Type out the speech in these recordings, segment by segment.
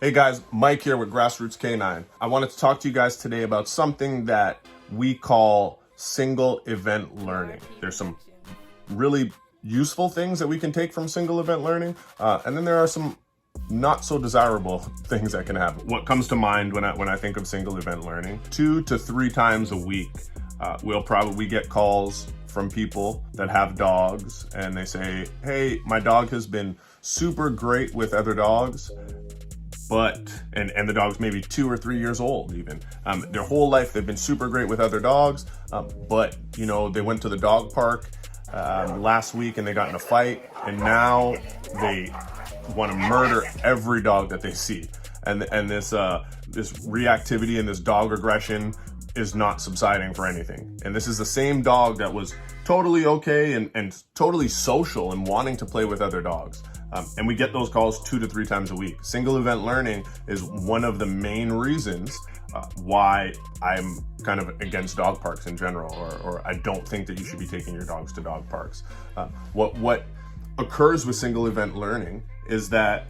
Hey guys, Mike here with Grassroots K9. I wanted to talk to you guys today about something that we call single event learning. There's some really useful things that we can take from single event learning, and then there are some not so desirable things that can happen. What comes to mind when I think of single event learning, 2 to 3 times a week, we'll probably get calls from people that have dogs and they say, hey, my dog has been super great with other dogs, but the dog's maybe 2 or 3 years old even. Their whole life they've been super great with other dogs, but you know, they went to the dog park last week and they got in a fight, and now they want to murder every dog that they see. And this reactivity and this dog aggression is not subsiding for anything. And this is the same dog that was totally okay and totally social and wanting to play with other dogs. And we get those calls 2 to 3 times a week. Single event learning is one of the main reasons why I'm kind of against dog parks in general, or I don't think that you should be taking your dogs to dog parks. What occurs with single event learning is that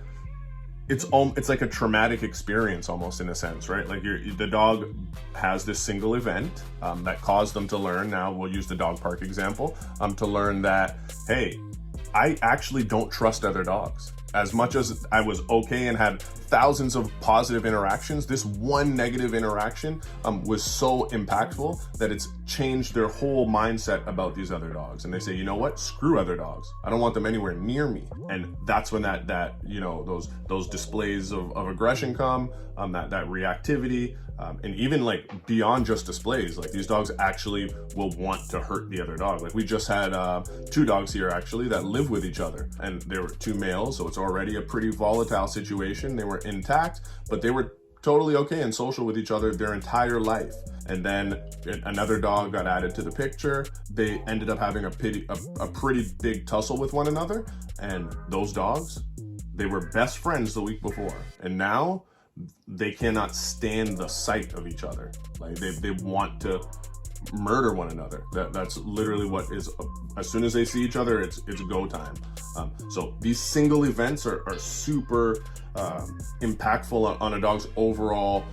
it's like a traumatic experience almost, in a sense, right? Like the dog has this single event that caused them to learn. Now we'll use the dog park example to learn that, hey, I actually don't trust other dogs. As much as I was okay and had thousands of positive interactions, this one negative interaction was so impactful that it's changed their whole mindset about these other dogs. And they say, you know what? Screw other dogs. I don't want them anywhere near me. And that's when that you know, those displays of aggression come, that reactivity, and even like beyond just displays, like these dogs actually will want to hurt the other dog. Like we just had 2 dogs here actually that live with each other, and they were 2 males, so it's already a pretty volatile situation. They were intact, but they were totally okay and social with each other their entire life. And then another dog got added to the picture. They ended up having a pretty big tussle with one another, and those dogs, they were best friends the week before, and now they cannot stand the sight of each other. Like they want to murder one another. That's literally what is, as soon as they see each other, it's go time. So these single events are super impactful on a dog's overall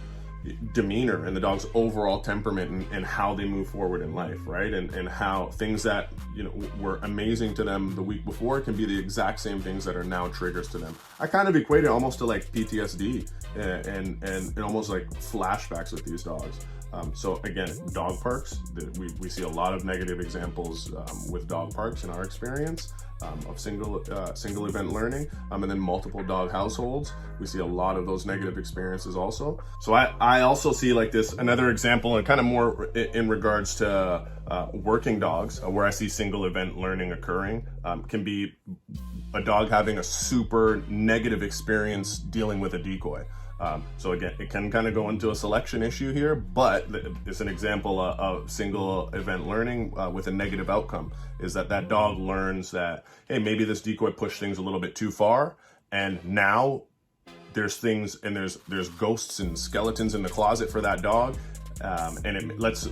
demeanor and the dog's overall temperament and how they move forward in life, right? And how things that, you know, were amazing to them the week before can be the exact same things that are now triggers to them. I kind of equate it almost to like PTSD and almost like flashbacks with these dogs. So again, dog parks, we see a lot of negative examples with dog parks in our experience of single event learning, and then multiple dog households. We see a lot of those negative experiences also. So I also see like this, another example, and kind of more in regards to working dogs, where I see single event learning occurring, can be a dog having a super negative experience dealing with a decoy. So again, it can kind of go into a selection issue here, but it's an example of single event learning with a negative outcome, is that dog learns that, hey, maybe this decoy pushed things a little bit too far, and now there's things, and there's ghosts and skeletons in the closet for that dog. And let's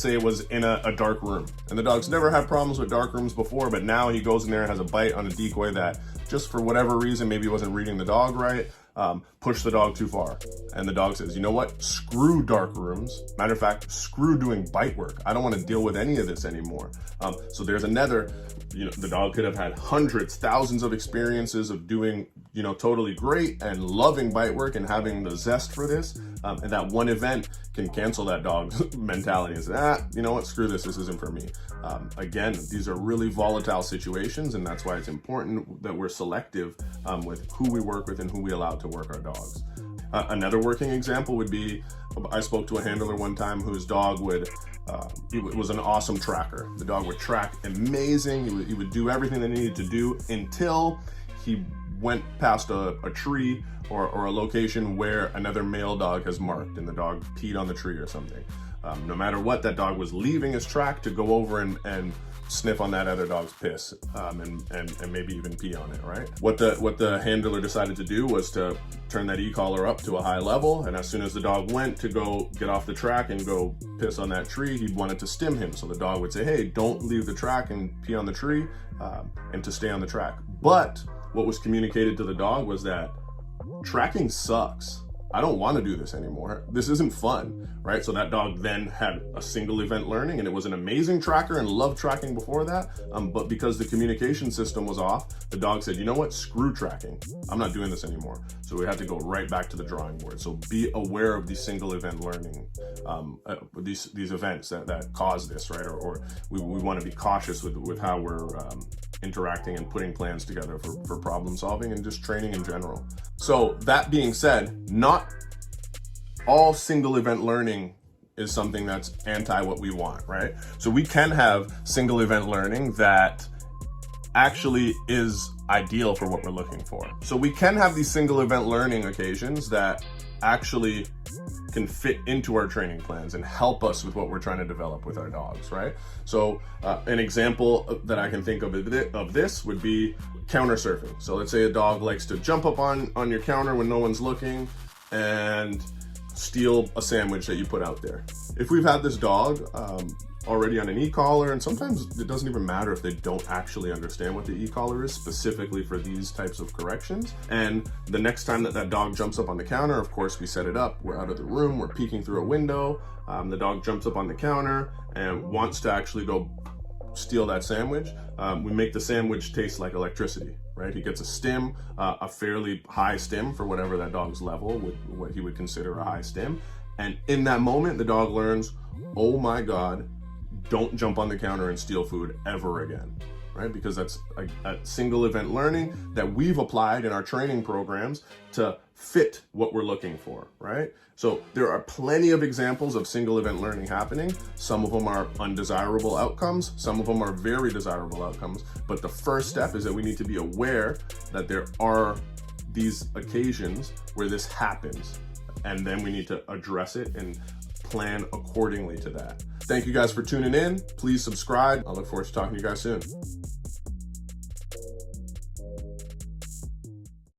say it was in a dark room, and the dog's never had problems with dark rooms before, but now he goes in there and has a bite on a decoy that, just for whatever reason, maybe he wasn't reading the dog right, push the dog too far. And the dog says, you know what? Screw dark rooms. Matter of fact, screw doing bite work. I don't want to deal with any of this anymore. So there's another, you know, the dog could have had hundreds, thousands of experiences of doing, you know, totally great and loving bite work and having the zest for this. And that one event can cancel that dog's mentality and say, you know what? Screw this. This isn't for me. Again, these are really volatile situations, and that's why it's important that we're selective with who we work with and who we allow to work our dogs. Another working example would be, I spoke to a handler one time whose dog he was an awesome tracker. The dog would track amazing. He would do everything they needed to do until he went past a tree or a location where another male dog has marked, and the dog peed on the tree or something. No matter what, that dog was leaving his track to go over and sniff on that other dog's piss, and maybe even pee on it, right? What the handler decided to do was to turn that e-collar up to a high level, and as soon as the dog went to go get off the track and go piss on that tree, he wanted to stim him. So the dog would say, hey, don't leave the track and pee on the tree, and to stay on the track. But what was communicated to the dog was that tracking sucks. I don't want to do this anymore. This isn't fun, right? So that dog then had a single event learning, and it was an amazing tracker and loved tracking before that. But because the communication system was off, the dog said, you know what, screw tracking. I'm not doing this anymore. So we had to go right back to the drawing board. So be aware of these single event learning, these events that cause this, right? Or we want to be cautious with how we're interacting and putting plans together for problem solving and just training in general. So that being said, not all single event learning is something that's anti what we want, right? So we can have single event learning that actually is ideal for what we're looking for. So we can have these single event learning occasions that actually can fit into our training plans and help us with what we're trying to develop with our dogs, right? So an example that I can think of this would be counter surfing. So let's say a dog likes to jump up on your counter when no one's looking and steal a sandwich that you put out there. If we've had this dog already on an e-collar, and sometimes it doesn't even matter if they don't actually understand what the e-collar is specifically for these types of corrections. And the next time that dog jumps up on the counter, of course, we set it up, we're out of the room, we're peeking through a window, the dog jumps up on the counter and wants to actually go steal that sandwich. We make the sandwich taste like electricity, right? He gets a stim, a fairly high stim for whatever that dog's level, what he would consider a high stim. And in that moment, the dog learns, oh my God, don't jump on the counter and steal food ever again, right? Because that's a single event learning that we've applied in our training programs to fit what we're looking for, right? So there are plenty of examples of single event learning happening. Some of them are undesirable outcomes. Some of them are very desirable outcomes. But the first step is that we need to be aware that there are these occasions where this happens. And then we need to address it and plan accordingly to that. Thank you guys for tuning in. Please subscribe. I look forward to talking to you guys soon.